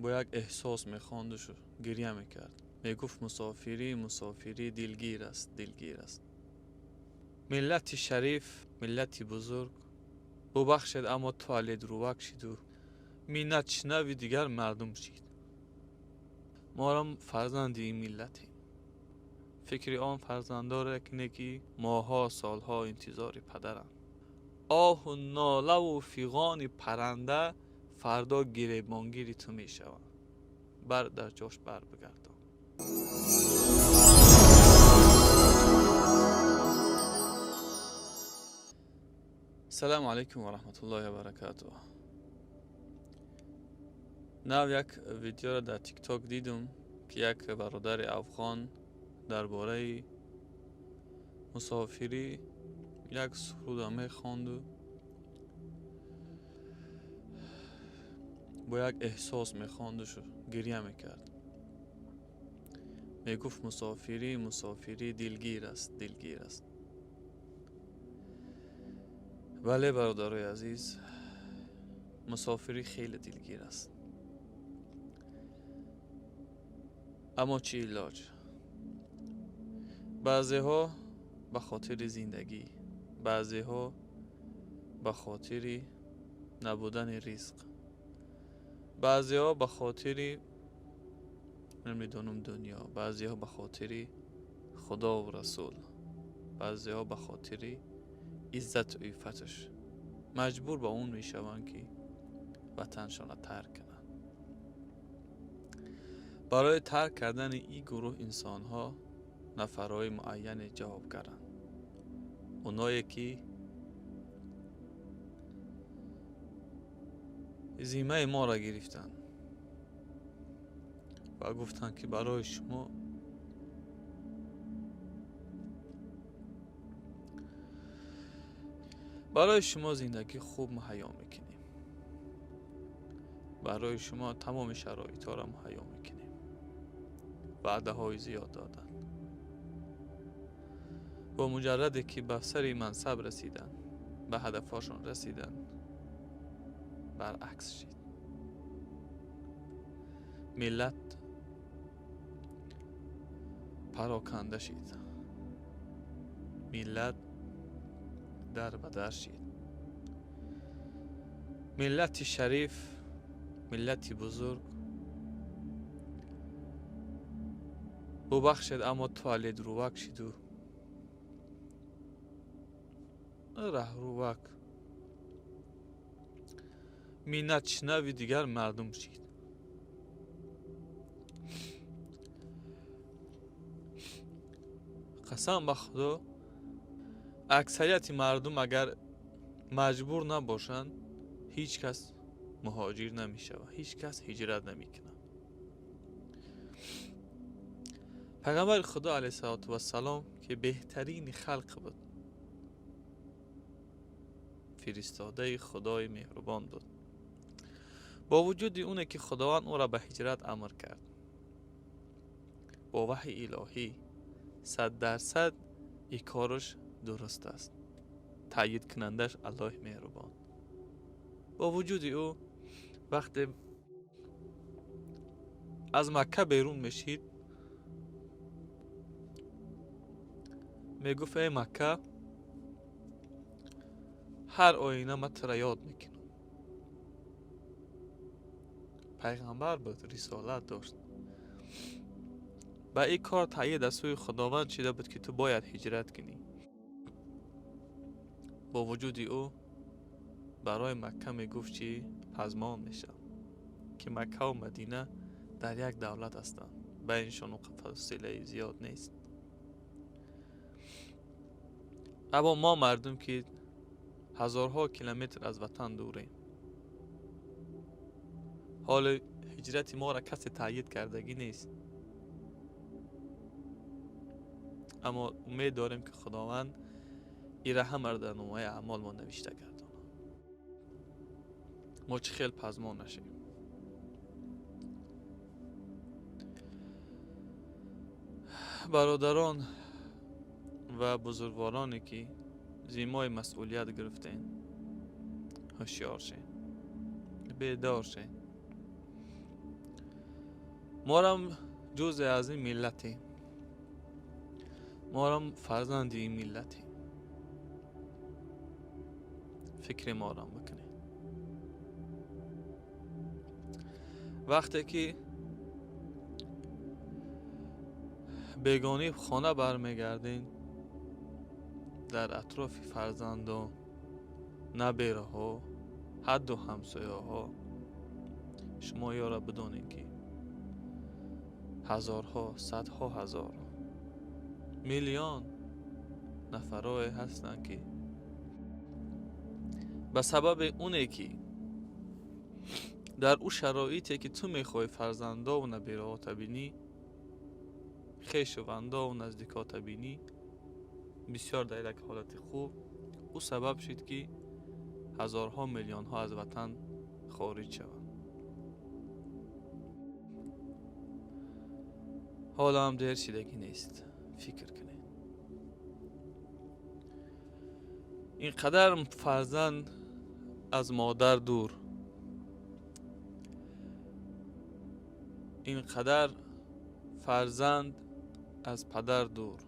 با یک احساس میخواندش و گریه میکرد. میگفت مسافری دلگیر است. ملت شریف، ملت بزرگ ببخشید اما توالد روک شد و مینت شنوی دیگر مردم شید. ما را فرزند این ملتیم. فکر آن فرزندا را که ماها سالها انتظار پدرم. آه و ناله و فیغان پرنده فردا گریبانگیری تو می شود. بر در جاش بر بگردان. سلام علیکم و رحمت الله و برکاته. نو یک ویدیو را در تیک تاک دیدم که یک برادر افغان درباره مسافری یک سرود می خواند و با یک احساس می خواندش و گریه می کرد. می گفت مسافری دلگیر است. بله برادرای عزیز، مسافری خیلی دلگیر است. اما چی علاج؟ بعضی ها به خاطر زندگی، بعضی ها به خاطر نبودن رزق، بعضی ها به خاطر نمیدونم دنیا، بعضی ها به خاطر خدا و رسول، بعضی ها به خاطر عزت و عفتش مجبور به اون میشوند که وطنشان را ترک کنند. برای ترک کردن این گروه انسان ها نفرهای معین جوابگرند. اونایی که ذمه ما را گرفتن و گفتن که برای شما زندگی خوب مهیا میکنیم، برای شما تمام شرایط ها را مهیا میکنیم. وعده های زیاد دادن. با مجردی که به سر منصب رسیدن، به هدفشان رسیدن، برعکس شد. ملت پراکنده شد. ملت در بدر شد. ملت شریف، ملت بزرگ ببخشید اما توالد روک شد و ره روک مینت شنوی دیگر مردم شد. قسم به خدا اکثریت مردم اگر مجبور نباشند هیچ کس مهاجر نمی شود، هیچ کس هجرت نمی کنه. پیغمبر خدا علیه السلام که بهترین خلق بود، فرستاده خدای مهربان بود، با وجود اونه که خداوند او را به هجرت امر کرد، با وحی الهی 100% این کارش درست است، تایید کنندش الله مهربان. با وجود او وقتی از مکه بیرون میشید میگفت ای مکه، هر آینه من ترا یاد میکنم. پیغمبر بود، رسالت داشت. با این کار تایید از سوی خداوند شده بود که تو باید هجرت کنی. با وجود او برای مکه میگفت چی پزمان میشه که مکه و مدینه در یک دولت هستند، بینشان فاصله زیاد نیست. اما ما مردم که هزارها کیلومتر از وطن دوریم، حال هجرت ما را کسی تایید کردگی نیست. اما امید داریم که خداوند این رحم را در نامه اعمال ما نوشته گرداند. ما چه خیل پزمان نشیم. برادران و بزرگوارانی که ذمه مسئولیت گرفتین، هوشیار شین، بیدار شین. ما را جزء از این ملتیم، ما را فرزند این ملتیم. فکر ما را بکنید. وقتی که بیگانه خانه برمیگردین، در اطراف فرزندان، نبیره ها، حد و همسایه ها، شما یارا بدانید که هزارها، صدها هزار، میلیون نفرای هستن که به سبب اونه که در او شرایطی که تو میخوای فرزندا و نبیره ها تبینی، خویشاوندا و نزدیکا تبینی، بسیار در یک حالت خوب، او سبب شد که هزارها میلیون ها از وطن خارج شوند. حالا هم دیر شدگی نیست، فکر کنید. اینقدر فرزند از مادر دور، اینقدر فرزند از پدر دور،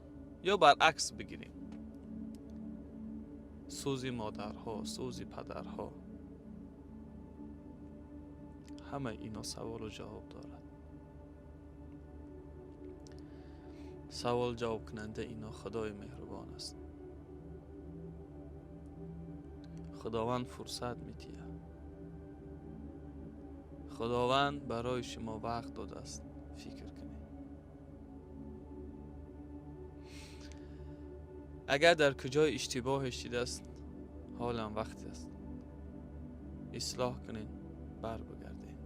یا برعکس بگیریم، سوزی مادرها، سوزی پدرها، همه اینا سوال و جواب دارد. سوال جواب کننده اینا خدای مهربان است. خداوند فرصت میتیه. خداوند برای شما وقت داده است. فکر کنید. اگر در کجای اشتباه شده است، حالا وقت است اصلاح کنین، بر بگردین.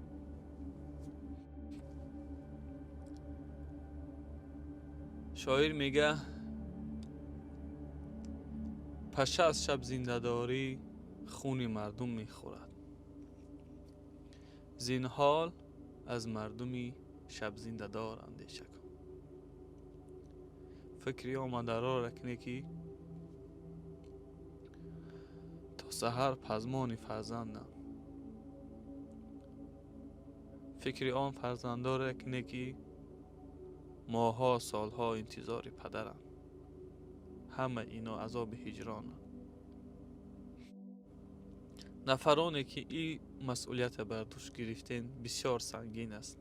شاعر میگه پشه از شب زنده داری خون مردم میخورد. زینهار از مردمی شب زنده دار اندیشه کن. فکری آمده را رکنه که تا سحر پزمان فرزندم. فکری آن فرزنده را رکنه که ماها سالها انتظار پدرم. همه اینا عذاب هجرانه. نفرانی که این مسئولیت بر دوش گرفتین بسیار سنگین است.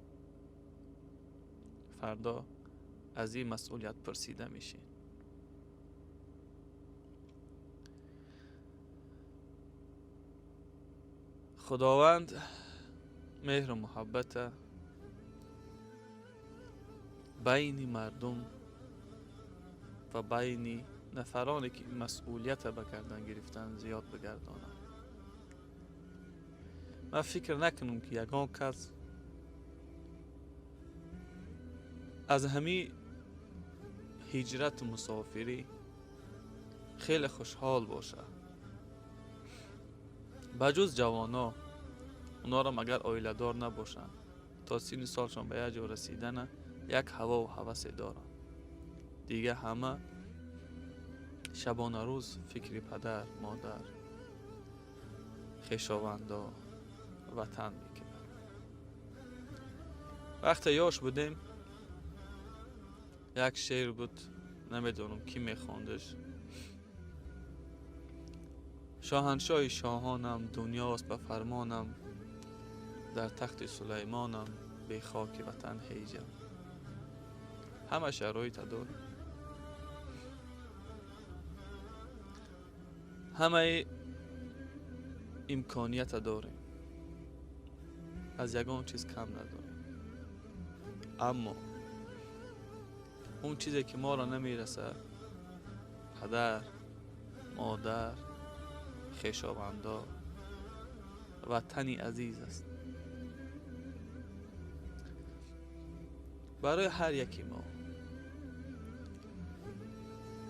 فردا از این مسئولیت پرسیده میشین. خداوند مهر و محبت بین مردم و بین نفرانی که مسئولیت به گردن گرفتن زیاد بگردانه. من فکر نکنم که یگان کس از همین هجرت و مسافری خیلی خوشحال باشه، بجز جوانا. اونا را مگر آیله دار نباشن، تا سین سالشان به یه جا رسیدن یک هوا و هوس دارن. دیگه همه شبانه روز فکر پدر، مادر، خویشاوندا، وطن میکنن. وقتی یاش بودیم یک شعر بود، نمیدونم کی میخوندش. شاهنشاه شاهانم دنیاست به فرمانم، در تخت سلیمانم به خاک وطن هیجم. همه شرایط داریم، همه امکانیت داریم، از یگان چیز کم نداریم. اما اون چیزی که ما را نمیرسه، پدر، مادر، خویشاوندا، وطنی عزیز است. برای هر یکی ما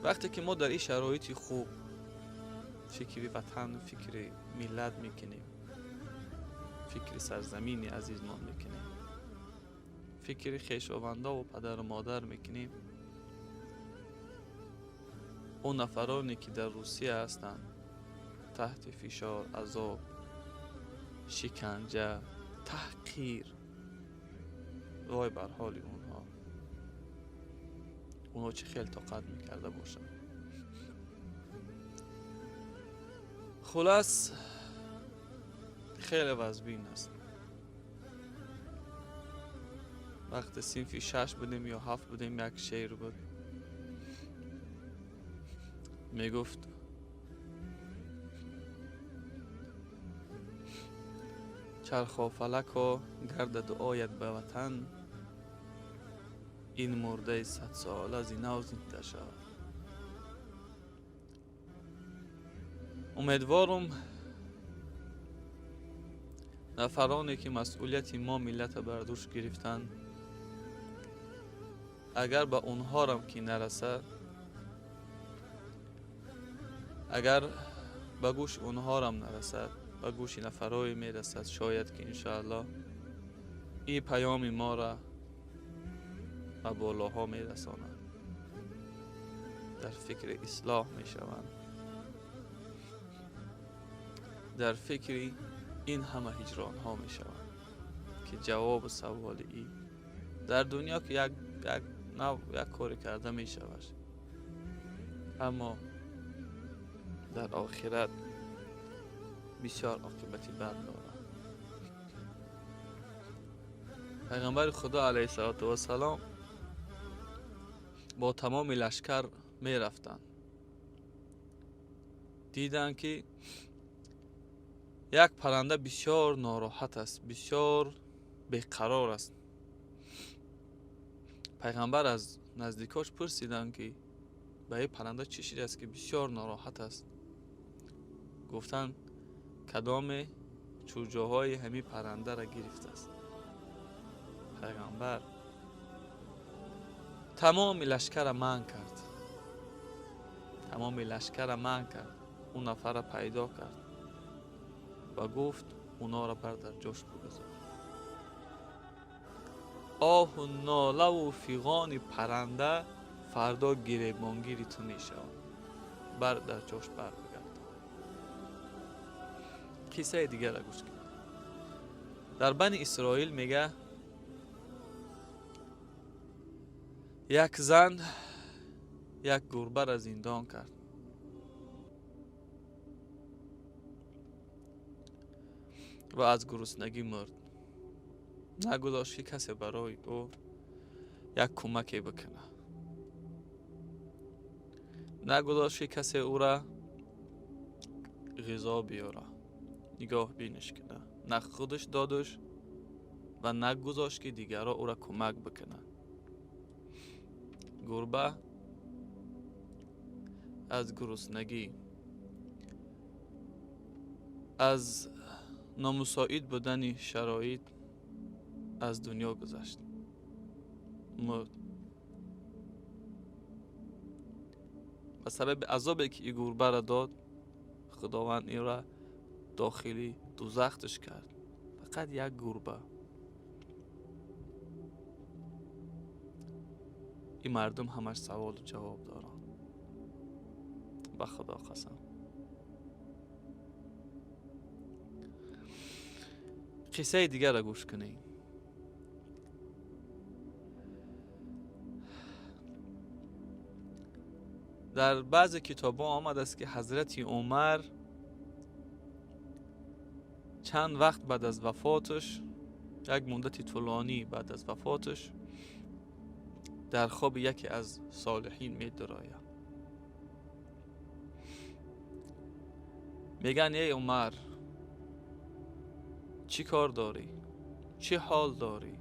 وقتی که ما در این شرایط خوب فکر وطن، فکر ملت میکنیم، فکر سرزمین عزیزمان میکنیم، فکر خویشاوندا و پدر و مادر میکنیم، اون نفرانی که در روسیه هستند تحت فشار، عذاب، شکنجه، تحقیر وای بر حال اونها چه خیلی طاقت میکرده باشن. خلاص خیلی وزبین است. وقت صنفی 6 بودیم یا 7 بودیم، یک شعر بود میگفت چرخ و فلک و گرد دعایت به وطن، این مرده 100 سال از این نو زنده شود. امیدوارم نفرانی که مسئولیت ما ملت بر دوش گرفتن، اگر به اونها رم که نرسد، اگر به گوش اونها رم نرسد، به گوش نفرای میرسد، شاید که انشاءالله این پیام ما را به بالاها میرساند، در فکر اصلاح میشوند، در فکر این همه هجران ها میشوند که جواب سوال ای در دنیا که یک کاری کرده میشود، اما در آخرت بسیار عاقبتی بد دارد. پیغمبر خدا علیه السلام با تمام لشکر می رفتن، دیدن که یک پرنده بسیار ناراحت است، بسیار بیقرار است. پیغمبر از نزدیکاش پرسیدن که به این پرنده چه شده است که بسیار ناراحت است؟ گفتن کدام چوجاهای همین پرنده را گرفته است؟ پیغمبر تمام لشکر را منع کرد، تمام لشکر را منع کرد، اون نفر را پیدا کرد و گفت اونا را بر در جاش بگذار. آه و ناله و فیغان پرنده فردا گریبانگیری تو میشود، بر در جاش بر بگرد. کیسه دیگر را گوش کن. در بنی اسرائیل میگه یک زن یک گربه را زندان کرد. و از گرسنگی مرد. نگذاشت که کسی برای او یک کمکی بکنه، نگذاشت که کسی او را غذا بیاره، نگاه بینش کنه، نه خودش دادش و نگذاشت که دیگرها او را کمک بکنه. گربه از گرسنگی، از نامساعد بودن شرایط از دنیا گذشت، مرد. به سبب عذابی که این گربه را داد، خداوند این را داخلی دوزختش کرد. فقط یک گربه. این مردم همش سوال و جواب دارن، به خدا قسم. قصه دیگر را گوش کنید. در بعضی کتاب ها آمد است که حضرت عمر چند وقت بعد از وفاتش، یک مدت طولانی بعد از وفاتش، در خواب یکی از صالحین می دراید. میگن ای عمر چی کار داری؟ چه حال داری؟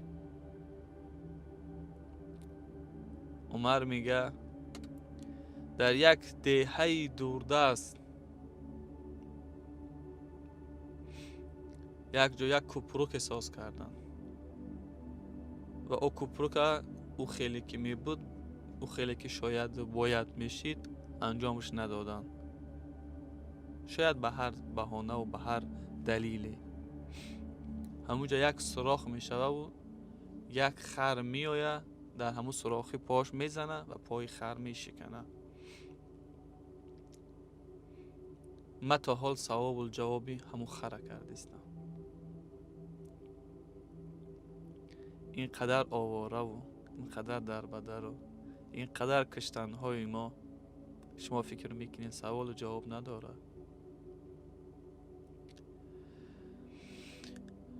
عمر میگه در یک دهه دوردست یک جا یک کپروک احساس کردن و او کپروک او خیلی که می بود، او خیلی که شاید باید میشید انجامش ندادن، شاید به هر بهانه و به هر دلیلی. همونجا یک سوراخ میشوه و یک خر میآید در همون سوراخی پاش میزنه و پای خر میشکنه. من تا حال ثواب الجوابی همون خر کردیستم. اینقدر آواره و اینقدر دربدر و اینقدر کشتنهای ما، شما فکر میکنین سوال و جواب نداره؟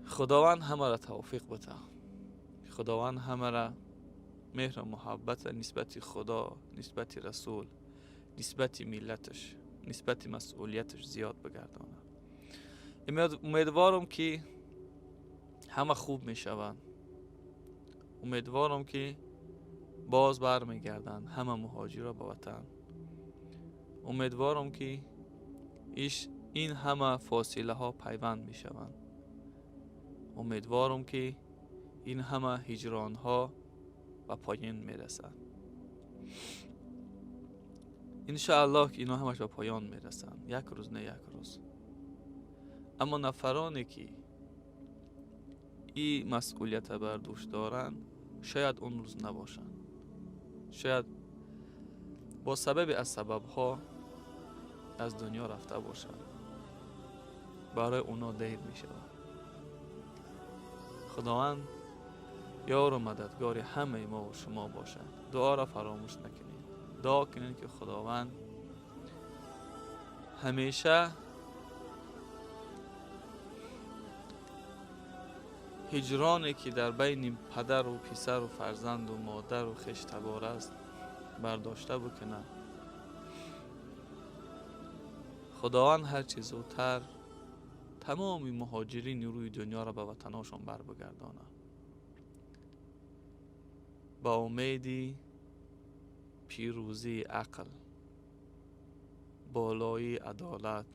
خداوند همه را توفیق بده. خداوند همه را مهر و محبت نسبت خدا، نسبت رسول، نسبت ملتش، نسبت مسئولیتش زیاد بگردانه. امیدوارم که همه خوب میشوند. امیدوارم که باز برمیگردن همه مهاجرا به وطن. امیدوارم که این همه فاصله ها پیوند میشوند. امیدوارم که این همه هجران ها به پایان میرسند. انشاءالله که اینا همش به پایان میرسند، یک روز نه یک روز. اما نفرانی که این مسئولیت بر دوش دارن شاید اون روز نباشن. شاید با سبب از سببها از دنیا رفته باشن. برای اونا دیر می شود. خداوند یار و مددگار همه ما و شما باشد. دعا را فراموش نکنید. دعا کنید که خداوند همیشه هجرانی که در بین پدر و پسر و فرزند و مادر و خویش تبار است برداشته بکنه. خداوند هر چیز زودتر تمام مهاجرین روی دنیا را به وطناشون بر بگردانه. با امیدی پیروزی عقل، بالایی عدالت،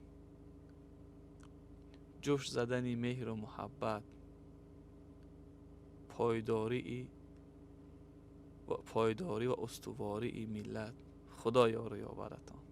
جوش زدن مهر و محبت، پایداری و استواری ملت. خدا یار و یاورتان.